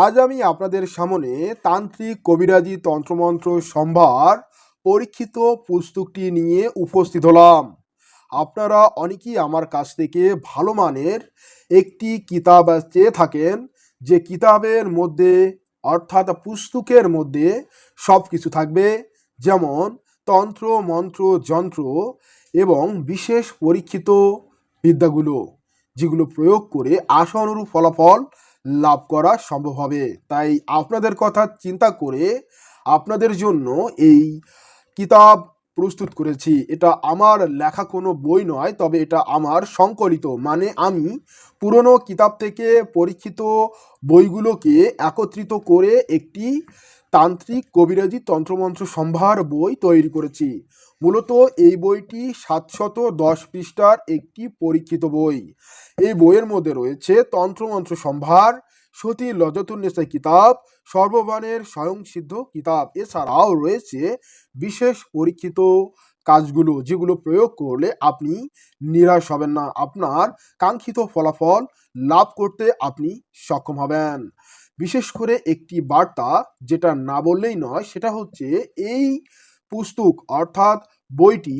আজ আমি আপনাদের সামনে তান্ত্রিক কবিরাজি তন্ত্রমন্ত্র সম্ভার পরীক্ষিত পুস্তকটি নিয়ে উপস্থিত হলাম। আপনারা অনেকেই আমার কাছ থেকে ভালো মানের একটি কিতাব চেয়ে থাকেন, যে কিতাবের মধ্যে অর্থাৎ পুস্তকের মধ্যে সব কিছু থাকবে, যেমন তন্ত্র মন্ত্র যন্ত্র এবং বিশেষ পরীক্ষিত বিদ্যাগুলো, যেগুলো প্রয়োগ করে আশানুরূপ ফলাফল লাভ করা সম্ভব হবে। তাই আপনাদের কথা চিন্তা করে আপনাদের জন্য এই কিতাব প্রস্তুত করেছি। এটা আমার লেখা কোনো বই নয়, তবে এটা আমার সংকলিত, মানে আমি পুরনো কিতাব থেকে পরীক্ষিত বইগুলোকে একত্রিত করে একটি তান্ত্রিক কবিরাজি তন্ত্রমন্ত্র সম্ভার বই তৈরি করেছি। মূলত এই বইটি 710 পৃষ্ঠার একটি পরীক্ষিত বই। এই বইয়ের মধ্যে রয়েছে তন্ত্রমন্ত্র সম্ভার, সতী লজতুন্নেসা কিতাব, সর্ববাণের স্বয়ংসিদ্ধ কিতাব। এছাড়াও রয়েছে বিশেষ পরীক্ষিত কাজগুলো, যেগুলো প্রয়োগ করলে আপনি নিরাশ হবেন না, আপনার কাঙ্ক্ষিত ফলাফল লাভ করতে আপনি সক্ষম হবেন। বিশেষ করে একটি বার্তা যেটা না বললেই নয়, সেটা হচ্ছে এই পুস্তক অর্থাৎ বইটি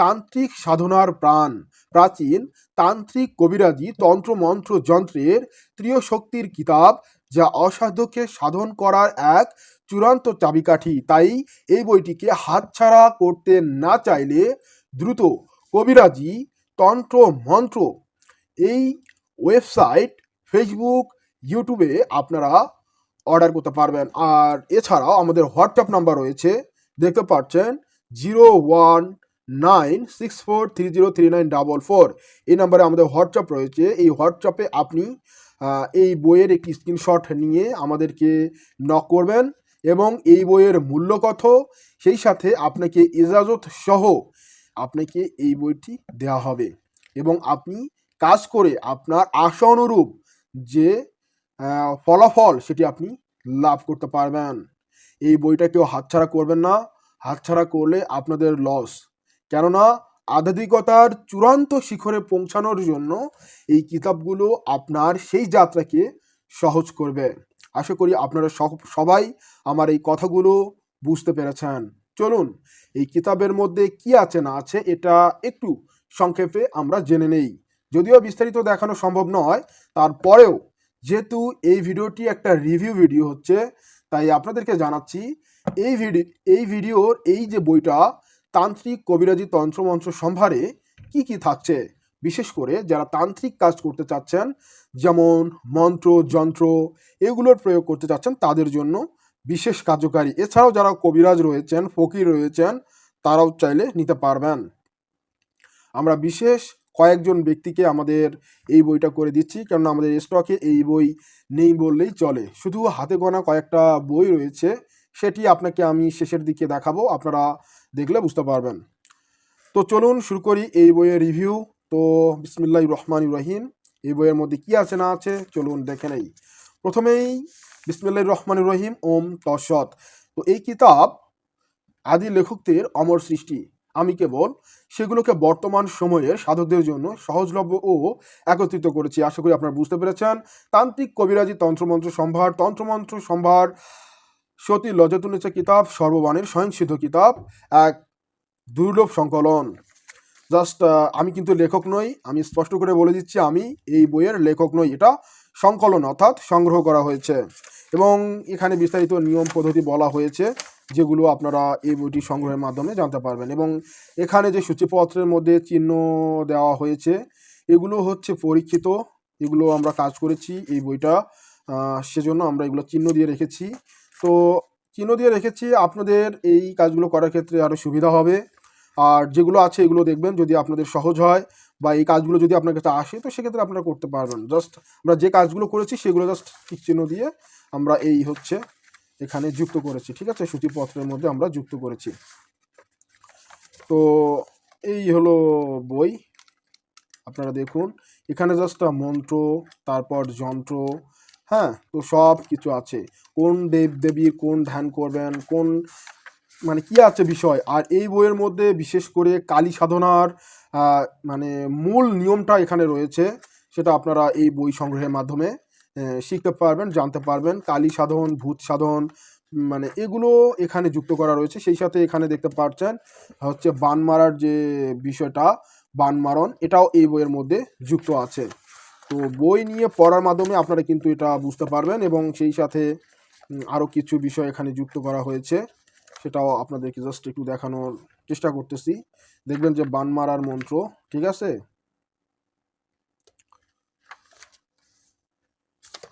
তান্ত্রিক সাধনার প্রাণ, প্রাচীন তান্ত্রিক কবিরাজি তন্ত্র মন্ত্র যন্ত্রের ত্রিয় শক্তির কিতাব, যা অসাধ্যকে সাধন করার এক চূড়ান্ত চাবিকাঠি। তাই এই বইটিকে হাতছাড়া করতে না চাইলে দ্রুত কবিরাজি তন্ত্র মন্ত্র এই ওয়েবসাইট, ফেসবুক, ইউটিউবে আপনারা অর্ডার করতে পারবেন। আর এছাড়াও আমাদের হোয়াটসঅ্যাপ নাম্বার রয়েছে, দেখতে পাচ্ছেন 019643033944। এই নাম্বারে আমাদের হোয়াটসঅ্যাপ রয়েছে। এই হোয়াটসঅ্যাপে আপনি এই বইয়ের একটি স্ক্রিনশট নিয়ে আমাদেরকে নক করবেন এবং এই বইয়ের মূল্য কত, সেই সাথে আপনাকে ইজাজত সহ আপনাকে এই বইটি দেওয়া হবে এবং আপনি কাজ করে আপনার আশা অনুরূপ যে ফলাফল সেটি আপনি লাভ করতে পারবেন। এই বইটা কেউ হাতছাড়া করবেন না, হাতছাড়া করলে আপনাদের লস। কেননা আধ্যাত্মিকতার চূড়ান্ত শিখরে পৌঁছানোর জন্য এই কিতাবগুলো আপনার সেই যাত্রাকে সহজ করবে। আশা করি আপনারা সবাই আমার এই কথাগুলো বুঝতে পেরেছেন। চলুন এই কিতাবের মধ্যে কি আছে না আছে এটা একটু সংক্ষেপে আমরা জেনে নেই। যদিও বিস্তারিত দেখানো সম্ভব নয়, তারপরেও যেহেতু এই ভিডিওটি একটা রিভিউ ভিডিও হচ্ছে, তাই আপনাদেরকে জানাচ্ছি এই ভিডিওর এই যে বইটা তান্ত্রিক কবিরাজি তন্ত্রমন্ত্র সম্ভারে কি কি থাকছে। বিশেষ করে যারা তান্ত্রিক কাজ করতে চাচ্ছেন, যেমন মন্ত্র যন্ত্র এগুলোর প্রয়োগ করতে চাচ্ছেন, তাদের জন্য বিশেষ কার্যকারী। এছাড়াও যারা কবিরাজ রয়েছেন, ফকির রয়েছেন, তারাও চাইলে নিতে পারবেন। আমরা বিশেষ কয়েকজন ব্যক্তিকে আমাদের এই বইটা করে দিচ্ছি, কেননা আমাদের স্টকে এই বই নেই বললেই চলে। শুধু হাতে গোনা কয়েকটা বই রয়েছে, সেটি আপনাকে আমি শেষের দিকে দেখাবো, আপনারা দেখলে বুঝতে পারবেন। তো চলুন শুরু করি এই বইয়ের রিভিউ। তো বিসমিল্লাহির রহমানির রহিম। এই বইয়ের মধ্যে কি আছে না আছে চলুন দেখে নেই। প্রথমেই বিসমিল্লাহির রহমানির রহিম, ওম তৎসৎ। তো এই কিতাব আদি লেখকদের অমর সৃষ্টি। আমি কেবল সেগুলোকে বর্তমান সময়ের সাধকদের জন্য সহজলভ্য ও একত্রিত করেছি। আশা করি আপনারা বুঝতে পেরেছেন। তান্ত্রিক কবিরাজি তন্ত্রমন্ত্র সম্ভার সতী লজতুন্নেসা কিতাব, সর্ববাণের স্বয়ংসিদ্ধ কিতাব, এক দুর্লভ সংকলন। জাস্ট আমি কিন্তু লেখক নই, আমি স্পষ্ট করে বলে দিচ্ছি, আমি এই বইয়ের লেখক নই। এটা সংকলন অর্থাৎ সংগ্রহ করা হয়েছে এবং এখানে বিস্তারিত নিয়ম পদ্ধতি বলা হয়েছে, যেগুলো আপনারা এই বইটি সংগ্রহের মাধ্যমে জানতে পারবেন। এবং এখানে যে সূচিপত্রের মধ্যে চিহ্ন দেওয়া হয়েছে, এগুলো হচ্ছে পরীক্ষিত, এগুলো আমরা কাজ করেছি এই বইটা, সেজন্য আমরা এগুলো চিহ্ন দিয়ে রেখেছি। তো চিহ্ন দিয়ে রেখেছি আপনাদের এই কাজগুলো করার ক্ষেত্রে আরও সুবিধা হবে। আর যেগুলো আছে এগুলো দেখবেন, যদি আপনাদের সহজ হয় বা এই কাজগুলো যদি আপনার কাছে আসে, তো সেক্ষেত্রে আপনারা করতে পারবেন। জাস্ট আমরা যে কাজগুলো করেছি সেগুলো জাস্ট ঠিক চিহ্ন দিয়ে আমরা এই হচ্ছে এখানে যুক্ত করেছি, ঠিক আছে, সূচিপত্রের মধ্যে আমরা যুক্ত করেছি। তো এই হলো বই, আপনারা দেখুন এখানে জাস্ট মন্ত্র, তারপর যন্ত্র, হ্যাঁ, তো সব কিছু আছে, কোন দেব দেবীর কোন ধ্যান করবেন, কোন মানে কি আছে বিষয়। আর এই বইয়ের মধ্যে বিশেষ করে কালী সাধনার মানে মূল নিয়মটা এখানে রয়েছে, সেটা আপনারা এই বই সংগ্রহের মাধ্যমে শিখতে পারবেন, জানতে পারবেন। কালী সাধন, ভূত সাধন মানে এগুলো এখানে যুক্ত করা রয়েছে। সেই সাথে এখানে দেখতে পাচ্ছেন হচ্ছে বান মারার যে বিষয়টা, বান মারণ, এটাও এই বইয়ের মধ্যে যুক্ত আছে। তো বই নিয়ে পড়ার মাধ্যমে আপনারা কিন্তু এটা বুঝতে পারবেন এবং সেই সাথে আরও কিছু বিষয় এখানে যুক্ত করা হয়েছে, সেটাও আপনাদেরকে জাস্ট একটু দেখানোর চেষ্টা করতেছি। দেখবেন যে বান মারার মন্ত্র, ঠিক আছে?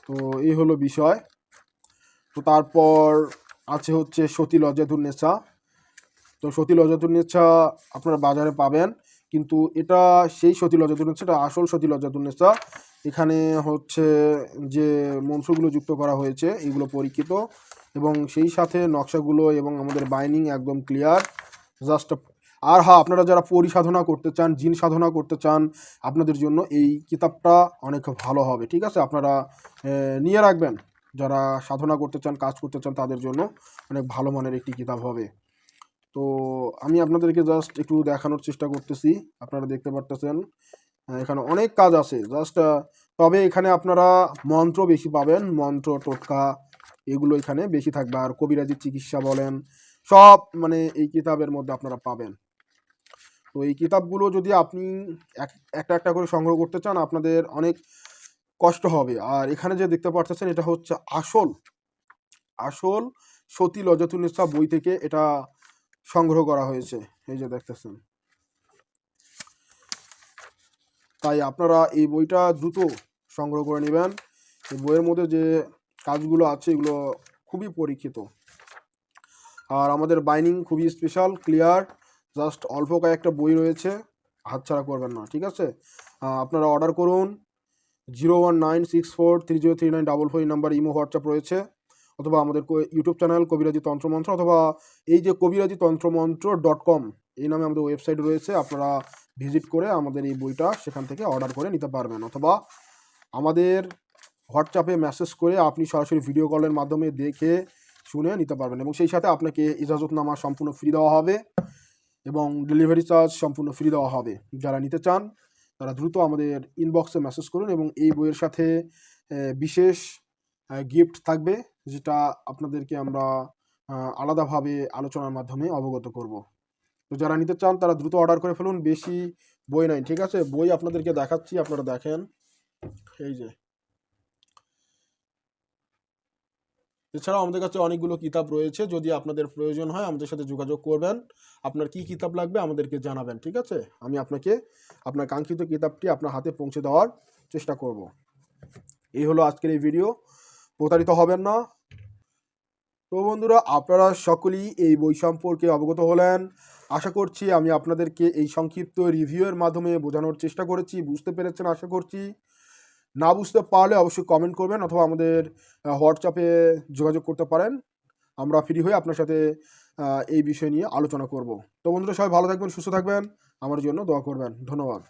তো এই হলো বিষয়। তো তারপর আছে হচ্ছে সতী লজ্জাতুন্নেসা। তো সতী লজ্জাতুন্নেসা আপনারা বাজারে পাবেন, কিন্তু এটা সেই সতী লজ্জাতুন্নেসা, এটা আসল সতী লজ্জাতুন্নেসা। এখানে হচ্ছে যে মন্ত্রগুলো যুক্ত করা হয়েছে এগুলো পরীক্ষিত এবং সেই সাথে নকশাগুলো এবং আমাদের বাইনিং একদম ক্লিয়ার। জাস্ট আর হ্যাঁ, আপনারা যারা পরিসাধনা করতে চান, জিন সাধনা করতে চান, আপনাদের জন্য এই কিতাবটা অনেক ভালো হবে, ঠিক আছে? আপনারা নিয়ে রাখবেন। যারা সাধনা করতে চান, কাজ করতে চান, তাদের জন্য অনেক ভালো মানের একটি কিতাব হবে। তো আমি আপনাদেরকে জাস্ট একটু দেখানোর চেষ্টা করতেছি। আপনারা দেখতে পারতেছেন এখানে অনেক কাজ আছে। জাস্ট তবে এখানে আপনারা মন্ত্র বেশি পাবেন, মন্ত্র, টোটকা এগুলো এখানে বেশি থাকবে। আর কবিরাজি চিকিৎসা বলেন, সব মানে এই কিতাবের মধ্যে আপনারা পাবেন। তো এই কিতাবগুলো যদি আপনি একটা একটা করে সংগ্রহ করতে চান, আপনাদের অনেক কষ্ট হবে। আর এখানে যে দেখতে পাচ্ছেন এটা হচ্ছে আসল আসল সতী লজ্জাতুন্নেসা বই থেকে এটা সংগ্রহ করা হয়েছে, এই যে দেখতেছেন। তাই আপনারা এই বইটা দ্রুত সংগ্রহ করে নেবেন। এই বইয়ের মধ্যে যে কাজগুলো আছে এগুলো খুবই পরীক্ষিত। আর আমাদের বাইনিং খুবই স্পেশাল, ক্লিয়ার। জাস্ট অল্প কয়েকটা বই রয়েছে, হাতছাড়া করবেন না, ঠিক আছে? আপনারা অর্ডার করুন। 019643039444 এই নাম্বার ইমো, হোয়াটসঅ্যাপ রয়েছে, অথবা আমাদের ইউটিউব চ্যানেল কবিরাজি তন্ত্রমন্ত্র, অথবা এই যে কবিরাজি তন্ত্রমন্ত্র.com এই নামে আমাদের ওয়েবসাইট রয়েছে। আপনারা ভিজিট করে আমাদের এই বইটা সেখান থেকে অর্ডার করে নিতে পারবেন, অথবা আমাদের হোয়াটসঅ্যাপে মেসেজ করে আপনি সরাসরি ভিডিও কলের মাধ্যমে দেখে শুনে নিতে পারবেন। এবং সেই সাথে আপনাকে ইজাজতনামা সম্পূর্ণ ফ্রি দেওয়া হবে এবং ডেলিভারি চার্জ সম্পূর্ণ ফ্রি দেওয়া হবে। যারা নিতে চান তারা দ্রুত আমাদের ইনবক্সে মেসেজ করুন এবং এই বইয়ের সাথে বিশেষ গিফট থাকবে, যেটা আপনাদেরকে আমরা আলাদাভাবে আলোচনার মাধ্যমে অবগত করব। তো যারা নিতে চান তারা দ্রুত অর্ডার করে ফেলুন। বেশি বই নাই, ঠিক আছে? বই আপনাদেরকে দেখাচ্ছি, আপনারা দেখেন। এই যে, এছাড়াও আমাদের কাছে অনেকগুলো কিতাব রয়েছে। যদি আপনাদের প্রয়োজন হয় আমাদের সাথে যোগাযোগ করবেন। আপনার কি কিতাব লাগবে আমাদেরকে জানাবেন, ঠিক আছে? আমি আপনাকে আপনার কাঙ্ক্ষিত কিতাবটি আপনার হাতে পৌঁছে দেওয়ার চেষ্টা করব। এই হলো আজকের এই ভিডিও। প্রতারিত হবেন না। তো বন্ধুরা, আপনারা সকলেই এই বই সম্পর্কে অবগত হলেন। আশা করছি আমি আপনাদেরকে এই সংক্ষিপ্ত রিভিউয়ের মাধ্যমে বোঝানোর চেষ্টা করেছি, বুঝতে পেরেছেন আশা করছি। না বুঝতে পারলে অবশ্যই কমেন্ট করবেন, অথবা আমাদের হোয়াটসঅ্যাপে যোগাযোগ করতে পারেন। আমরা ফ্রি হয়ে আপনার সাথে এই বিষয় নিয়ে আলোচনা করব। তো বন্ধুরা, সবাই ভালো থাকবেন, সুস্থ থাকবেন, আমার জন্য দোয়া করবেন। ধন্যবাদ।